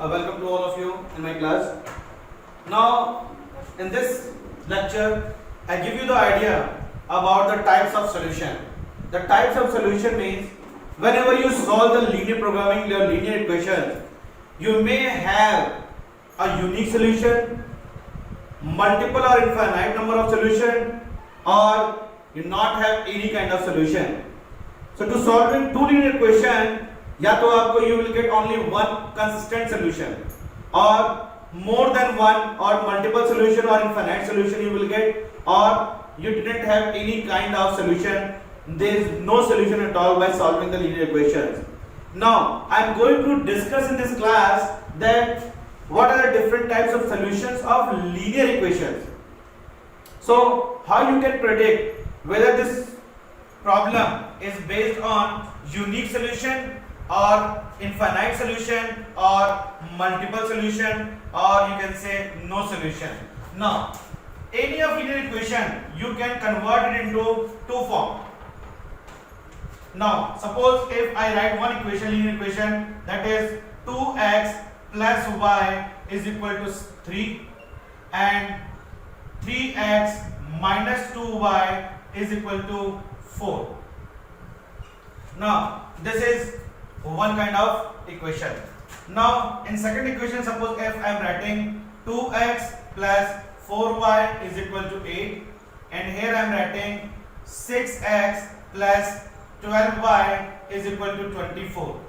Welcome to all of you in my class. Now, in this lecture, I give you the idea about the types of solution. The types of solution means whenever you solve the linear programming or linear equations, you may have a unique solution, multiple or infinite number of solution, or you not have any kind of solution. So to solving two linear equation, या तो आपको you will get only one consistent solution, or more than one or multiple solution or infinite solution you will get, or you didn't have any kind of solution. There is no solution at all by solving the linear equations. Now I am going to discuss in this class that what are the different types of solutions of linear equations. So how you can predict whether this problem is based on unique solution or infinite solution or multiple solution, or you can say no solution. Now any of linear equation you can convert it into two forms. Now suppose if I write one equation, linear equation, that is 2x plus y is equal to 3 and 3x minus 2y is equal to 4. Now this is one kind of equation. Now in second equation, suppose if I am writing 2x plus 4y is equal to 8, and here I am writing 6x plus 12y is equal to 24.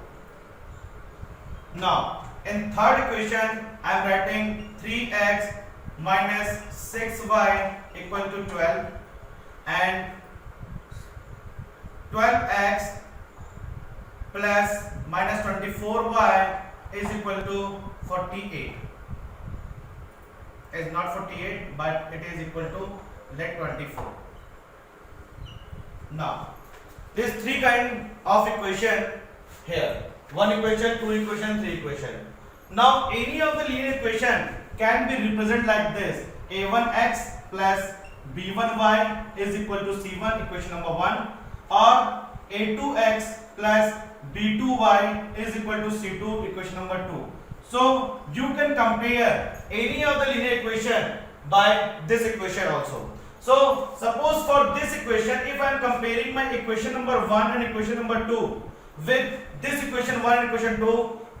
Now in third equation I am writing 3x minus 6y equal to 12 and 12x plus minus 24y is equal to 48. It's not 48 but it is equal to let 24. Now these three kind of equation here, one equation, two equation, three equation. Now any of the linear equation can be represented like this: a1x plus b1y is equal to c1, equation number 1, or a2x plus b2y is equal to c2, equation number 2. So you can compare any of the linear equation by this equation also. So suppose for this equation, if I am comparing my equation number 1 and equation number 2 with this equation 1 and equation 2,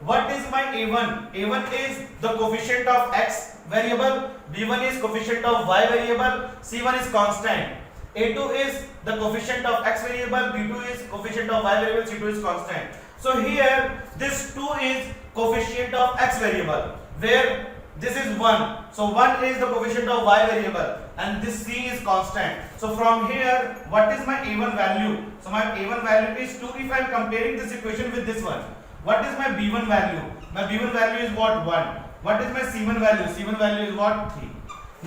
what is my a1? A1 is the coefficient of x variable, b1 is coefficient of y variable, c1 is constant, a2 is the coefficient of x variable, b2 is coefficient of y variable, c2 is constant. So here this 2 is coefficient of x variable, where this is 1. So 1 is the coefficient of y variable and this c is constant. So from here what is my a1 value? So my a1 value is 2 if I am comparing this equation with this one. What is my b1 value? My b1 value is what? 1. What is my c1 value? C1 value is what? 3.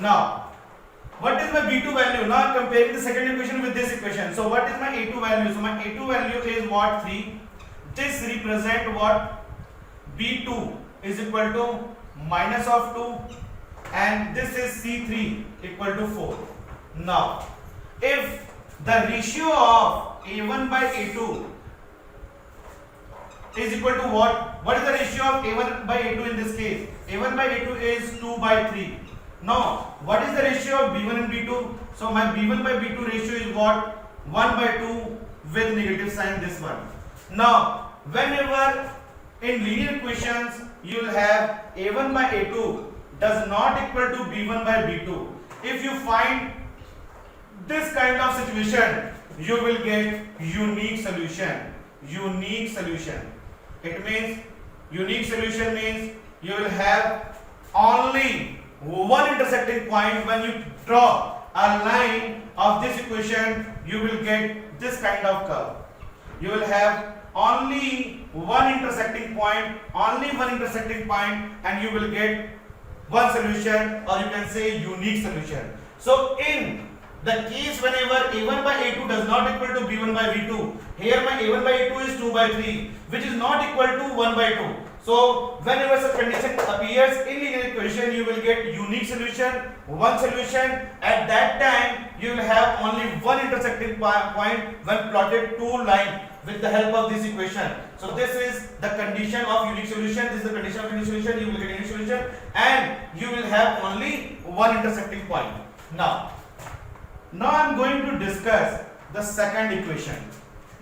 Now what is my b2 value? Now I am comparing the second equation with this equation. So what is my a2 value? So my a2 value is what? 3. This represent what? b2 is equal to minus of 2 and this is c3 equal to 4. Now if the ratio of a1 by a2 is equal to what? What is the ratio of a1 by a2 in this case? a1 by a2 is 2 by 3. Now what is the ratio of b1 and b2? So my b1 by b2 ratio is what? 1 by 2 with negative sign, this one. Now whenever in linear equations you will have a1 by a2 does not equal to b1 by b2. If you find this kind of situation, you will get unique solution. Unique solution. It means unique solution means you will have only one intersecting point. When you draw a line of this equation, you will get this kind of curve. You will have only one intersecting point, and you will get one solution, or you can say unique solution. So in the case whenever a1 by a2 does not equal to b1 by b2, here my a1 by a2 is 2 by 3, which is not equal to 1 by 2. So whenever such condition appears in linear equation, you will get unique solution, one solution. At that time you will have only one intersecting point when plotted two lines with the help of this equation. So this is the condition of unique solution. This is the condition of unique solution. You will get unique solution, and you will have only one intersecting point. Now I am going to discuss the second equation.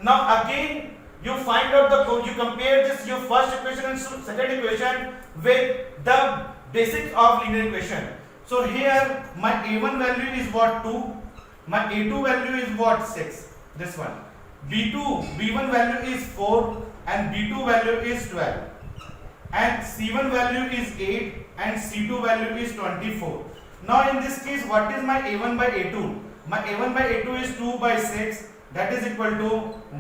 Now again, you find out you compare this your first equation and second equation with the basics of linear equation. So here my a1 value is what, 2, my a2 value is what, 6, this one. b1 value is 4 and b2 value is 12, and c1 value is 8 and c2 value is 24. Now in this case, what is my a1 by a2? My a1 by a2 is 2 by 6, that is equal to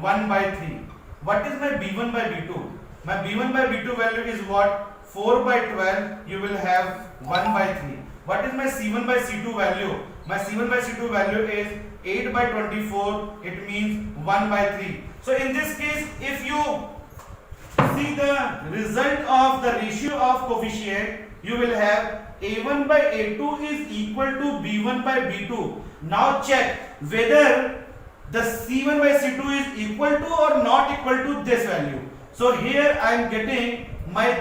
1 by 3. What is my b1 by b2? My b1 by b2 value is what? 4 by 12, you will have 1 by 3. What is my c1 by c2 value? My c1 by c2 value is 8 by 24, it means 1 by 3. So in this case, if you see the result of the ratio of coefficient, you will have a1 by a2 is equal to b1 by b2. Now check whether the c1 by c2 is equal to or not equal to this value. So here I am getting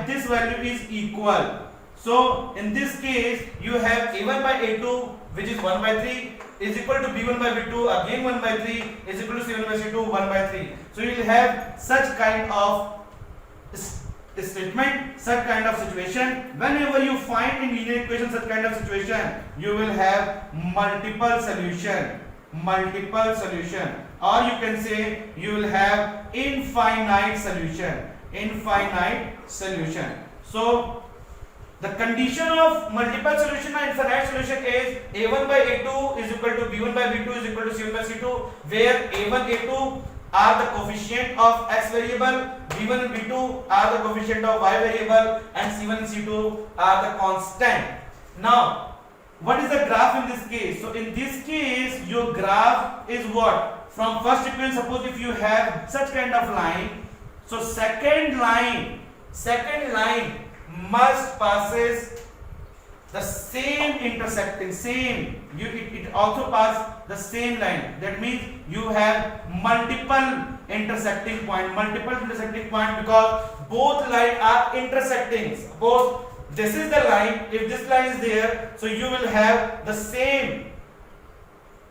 this value is equal. So in this case, you have a1 by a2, which is 1 by 3, is equal to b1 by b2, again 1 by 3, is equal to c1 by c2, 1 by 3. So you will have such kind of statement, such kind of situation. Whenever you find in linear equation such kind of situation, you will have multiple solution, or you can say you will have infinite solution. So the condition of multiple solution and infinite solution is a1 by a2 is equal to b1 by b2 is equal to c1 by c2, where a1 a2 are the coefficient of x variable, b1 and b2 are the coefficient of y variable, and c1 and c2 are the constant. Now what is the graph in this case? So in this case, your graph is what? From first equation, suppose if you have such kind of line, so second line must passes the same intersecting, it also pass the same line. That means you have multiple intersecting point because both lines are intersecting. Suppose this is the line, if this line is there, so you will have the same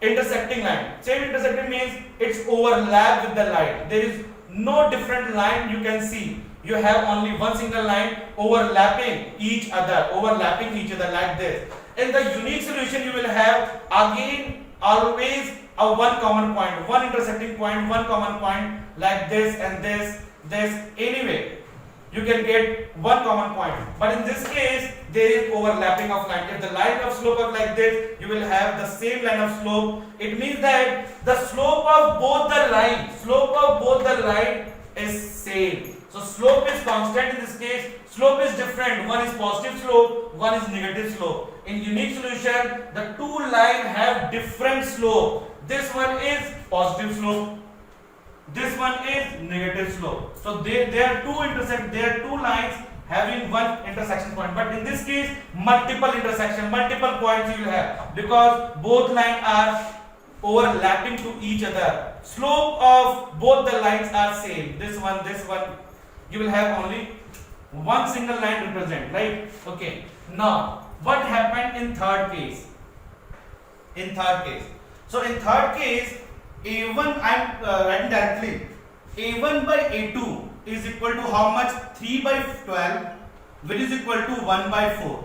intersecting line. Same intersecting means it's overlap with the line. There is no different line you can see. You have only one single line overlapping each other like this. In the unique solution, you will have again always a one common point, one intersecting point, one common point like this and this. Anyway, you can get one common point. But in this case, there is overlapping of line. If the line of slope is like this, you will have the same line of slope. It means that the slope of both the line is same. So slope is constant in this case. Slope is different. One is positive slope, one is negative slope. In unique solution, the two lines have different slope. This one is positive slope, this one is negative slope. So there are two lines having one intersection point. But in this case, multiple points you will have, because both lines are overlapping to each other. Slope of both the lines are same. This one, you will have only one single line represent, right? Okay. Now, what happened in third case? So in third case, a1 I am writing directly. a1 by a2 is equal to how much? 3 by 12, which is equal to 1 by 4.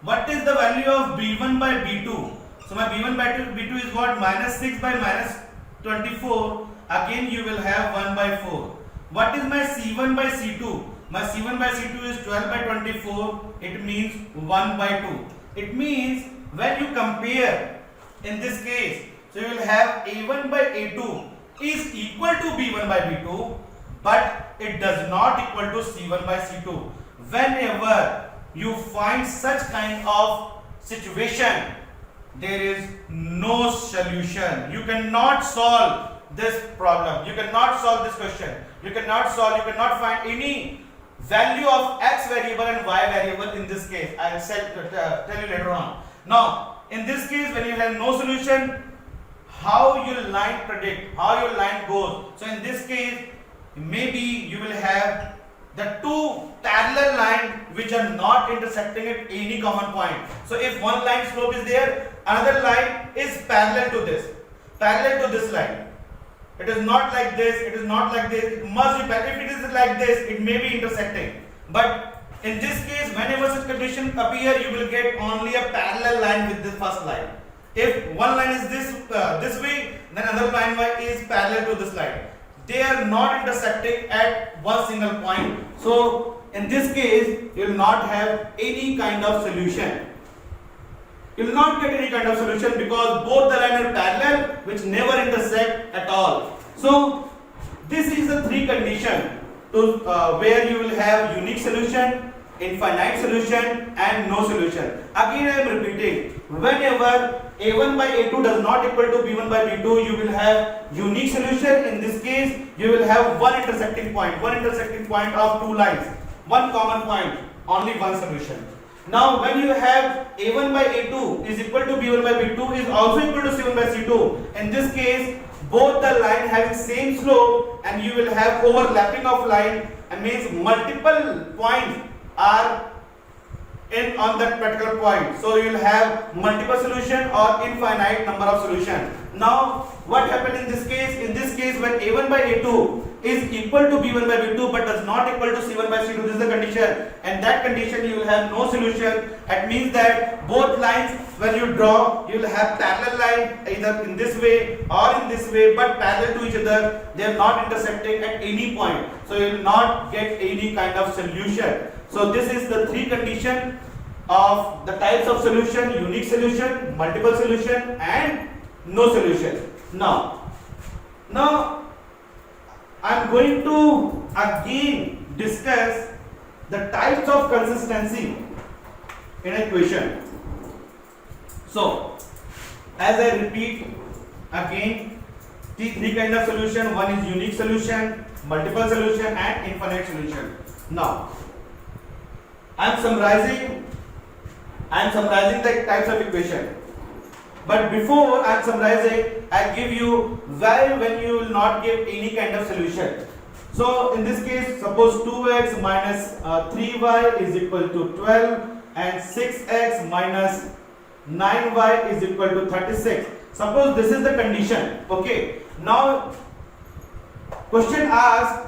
What is the value of b1 by b2? So my b1 by b2 is what? Minus 6 by minus 24. Again you will have 1 by 4. What is my c1 by c2? My c1 by c2 is 12 by 24. It means 1 by 2. It means when you compare in this case, so you will have a1 by a2 is equal to b1 by b2, but it does not equal to c1 by c2. Whenever you find such kind of situation, there is no solution. You cannot solve this problem. You cannot solve this question. You cannot find any value of x variable and y variable in this case. I will tell you later on. Now, in this case, when you have no solution, how your line predict, how your line goes. So in this case, maybe you will have the two parallel lines which are not intersecting at any common point. So if one line slope is there, another line is parallel to this line. It is not like this, it is not like this, it must be parallel. If it is like this, it may be intersecting. But in this case, whenever such condition appear, you will get only a parallel line with the first line. If one line is this way, then another line is parallel to this line. They are not intersecting at one single point. So in this case, you will not have any kind of solution. You will not get any kind of solution because both the lines are parallel, which never intersect at all. So this is the three condition to where you will have unique solution, infinite solution, and no solution. Again I am repeating, whenever a1 by a2 does not equal to b1 by b2, you will have unique solution. In this case, you will have one intersecting point of two lines, one common point, only one solution. Now when you have a1 by a2 is equal to b1 by b2 is also equal to c1 by c2, in this case both the line having same slope and you will have overlapping of line, and means multiple points are in on that particular point. So you will have multiple solution or infinite number of solution. Now what happened in this case? In this case, when a1 by a2 is equal to b1 by b2 but does not equal to c1 by c2, this is the condition, and that condition you will have no solution. That means that both lines when you draw, you will have parallel line either in this way or in this way, but parallel to each other. They are not intersecting at any point, so you will not get any kind of solution. So this is the three condition of the types of solution: unique solution, multiple solution, and no solution. Now I am going to again discuss the types of consistency in a equation. So as I repeat again, the three kind of solution: one is unique solution, multiple solution, and infinite solution. Now I am summarizing the types of equation. But before I am summarizing, I give you why when you will not give any kind of solution. So in this case, suppose 2x minus 3y is equal to 12 and 6x minus 9y is equal to 36. Suppose this is the condition. Okay. Now question asks,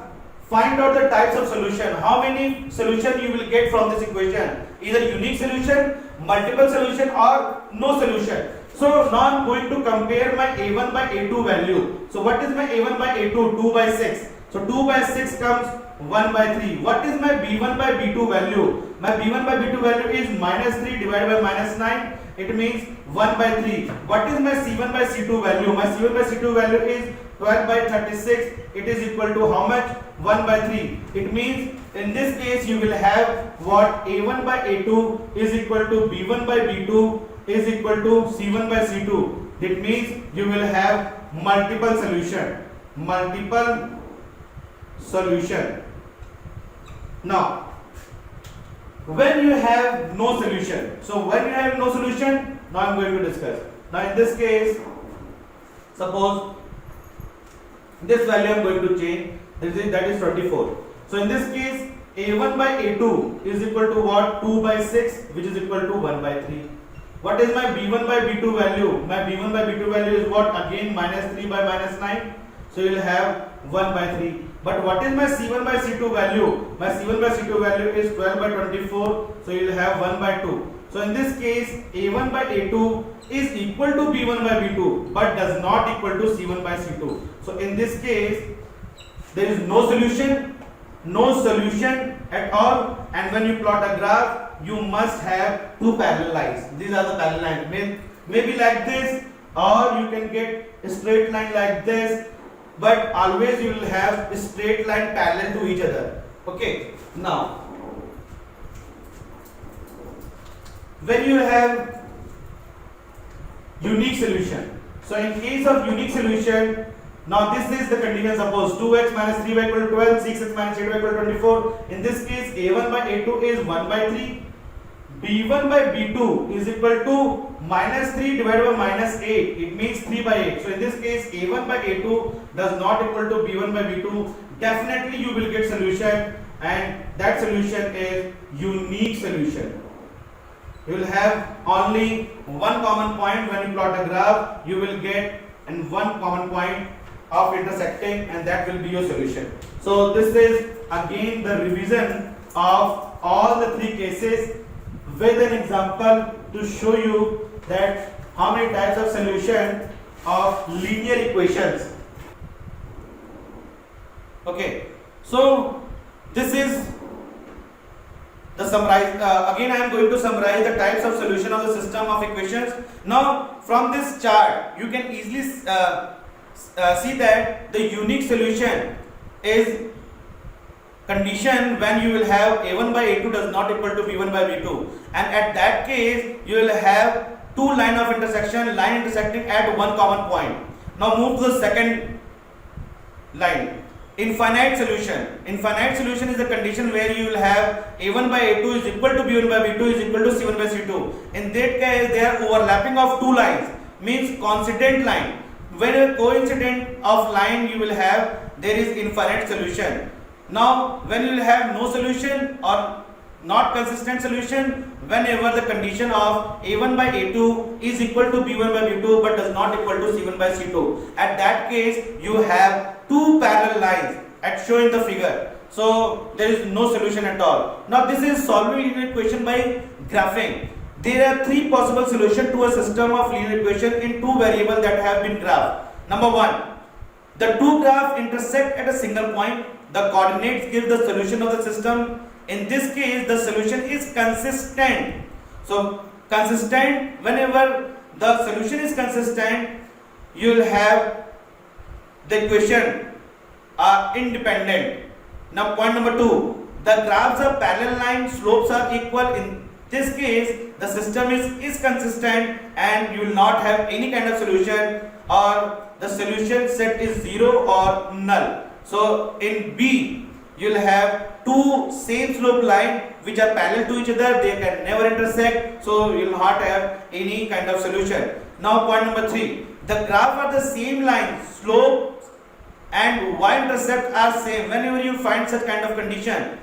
find out the types of solution. How many solution you will get from this equation? Either unique solution, multiple solution, or no solution. So now I am going to compare my a1 by a2 value. So what is my a1 by a2? 2 by 6. So 2 by 6 comes 1 by 3. What is my b1 by b2 value? My b1 by b2 value is minus 3 divided by minus 9. It means 1 by 3. What is my c1 by c2 value? My c1 by c2 value is 12 by 36. It is equal to how much? 1 by 3. It means in this case you will have what? a1 by a2 is equal to b1 by b2 is equal to c1 by c2. That means you will have multiple solution. Now when you have no solution, so when you have no solution, now I am going to discuss. Now in this case, suppose this value I am going to change, that is 24. So in this case, a1 by a2 is equal to what? 2 by 6, which is equal to 1 by 3. What is my b1 by b2 value? My b1 by b2 value is what? Again minus 3 by minus 9. So you will have 1 by 3. But what is my c1 by c2 value? My c1 by c2 value is 12 by 24. So you will have 1 by 2. So in this case, a1 by a2 is equal to b1 by b2 but does not equal to c1 by c2. So in this case, there is no solution at all, and when you plot a graph, you must have two parallel lines. These are the parallel lines. Maybe like this, or you can get a straight line like this, but always you will have a straight line parallel to each other. Okay. Now when you have unique solution, so in case of unique solution, now this is the condition. Suppose 2x minus 3y equal to 12, 6x minus 8y equal to 24. In this case, a1 by a2 is 1 by 3, b1 by b2 is equal to minus 3 divided by minus 8. It means 3 by 8. So in this case, a1 by a2 does not equal to b1 by b2. Definitely you will get solution, and that solution is unique solution. You will have only one common point when you plot a graph. You will get and one common point of intersecting, and that will be your solution. So this is again the revision of all the three cases with an example to show you that how many types of solution of linear equations. Okay, so this is the summarize. Again I am going to summarize the types of solution of the system of equations. Now from this chart you can easily see that the unique solution is condition when you will have a1 by a2 does not equal to b1 by b2, and at that case you will have two line of intersection, line intersecting at one common point. Now move to the second line. Infinite solution. Infinite solution is the condition where you will have a1 by a2 is equal to b1 by b2 is equal to c1 by c2. In that case, they are overlapping of two lines, means coincident line. When a coincident of line you will have, there is infinite solution. Now, when you will have no solution or not consistent solution, whenever the condition of a1 by a2 is equal to b1 by b2 but does not equal to c1 by c2. At that case, you have two parallel lines as shown in the figure. So there is no solution at all. Now this is solving linear equation by graphing. There are three possible solutions to a system of linear equation in two variables that have been graphed. Number one, the two graphs intersect at a single point. The coordinates give the solution of the system. In this case, the solution is consistent. So consistent, whenever the solution is consistent, you will have the equation are independent. Now point number two, the graphs are parallel lines, slopes are equal. In this case, the system is consistent and you will not have any kind of solution, or the solution set is 0 or null. So in B, you will have two same slope line which are parallel to each other, they can never intersect, so you will not have any kind of solution. Now point number 3, the graph are the same line, slope and y-intercept are same. Whenever you find such kind of condition,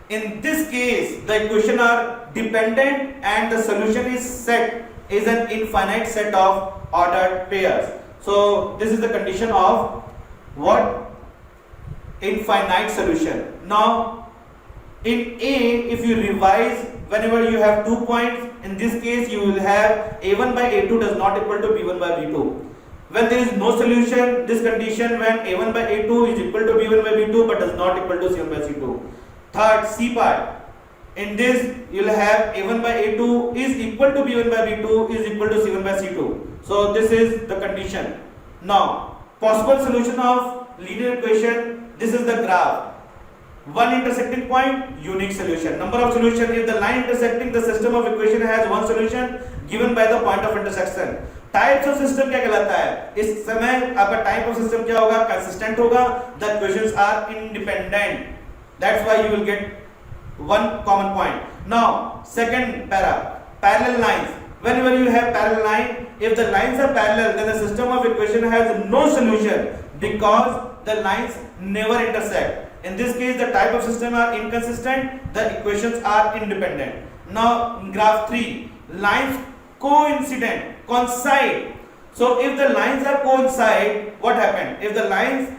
in this case the equation are dependent and the solution is set is an infinite set of ordered pairs. So this is the condition of what? Infinite solution. Now in A, if you revise, whenever you have 2 points, in this case you will have a1 by a2 does not equal to b1 by b2. When there is no solution, this condition when a1 by a2 is equal to b1 by b2 but does not equal to c1 by c2. Third, C part. In this you will have a1 by a2 is equal to b1 by b2 is equal to c1 by c2. So this is the condition. Now possible solution of linear equation. This is the graph. One intersecting point, unique solution. Number of solution, if the line intersecting the system of equation has one solution given by the point of intersection. Types of system क्या कहलाता है? इस समय आपका type of system क्या होगा? Consistent होगा. The equations are independent. That's why you will get one common point. Now second para, parallel lines. Whenever you have parallel line, if the lines are parallel, then the system of equation has no solution because the lines never intersect. In this case, the type of system are inconsistent, the equations are independent. Now in graph 3, lines coincide. So if the lines are coincide, what happened? If the lines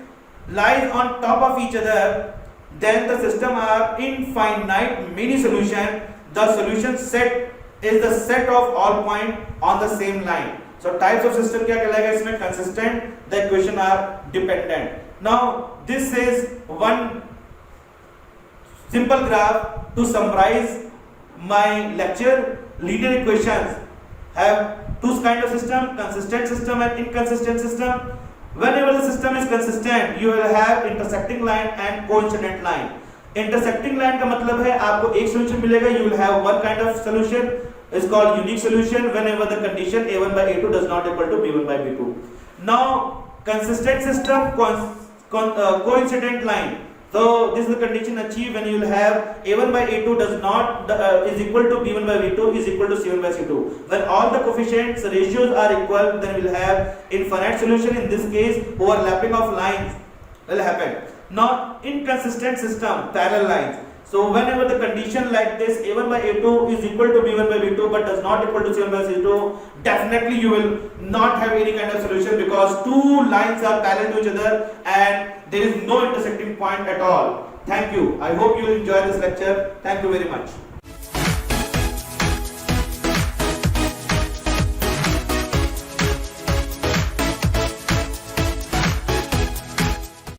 lie on top of each other, then the system are infinite many solution. The solution set is the set of all point on the same line. So types of system क्या कहलाएगा इसमें? Consistent. The equation are dependent. Now this is one simple graph to summarize my lecture. Linear equations have two kinds of system: consistent system and inconsistent system. Whenever the system is consistent, you will have intersecting line and coincident line. Intersecting line का मतलब है आपको एक solution मिलेगा. You will have one kind of solution. Is called unique solution whenever the condition a1 by a2 does not equal to b1 by b2. Now consistent system, coincident line. So this is the condition achieved when you will have A1 by A2 does not is equal to B1 by B2 is equal to C1 by C2. When all the coefficients ratios are equal, then we will have infinite solution. In this case, overlapping of lines will happen. Now inconsistent system, parallel lines. So whenever the condition like this, A1 by A2 is equal to B1 by B2 but does not equal to C1 by C2, definitely you will not have any kind of solution, because two lines are parallel to each other and there is no intersecting point at all. Thank you. I hope you will enjoy this lecture. Thank you very much.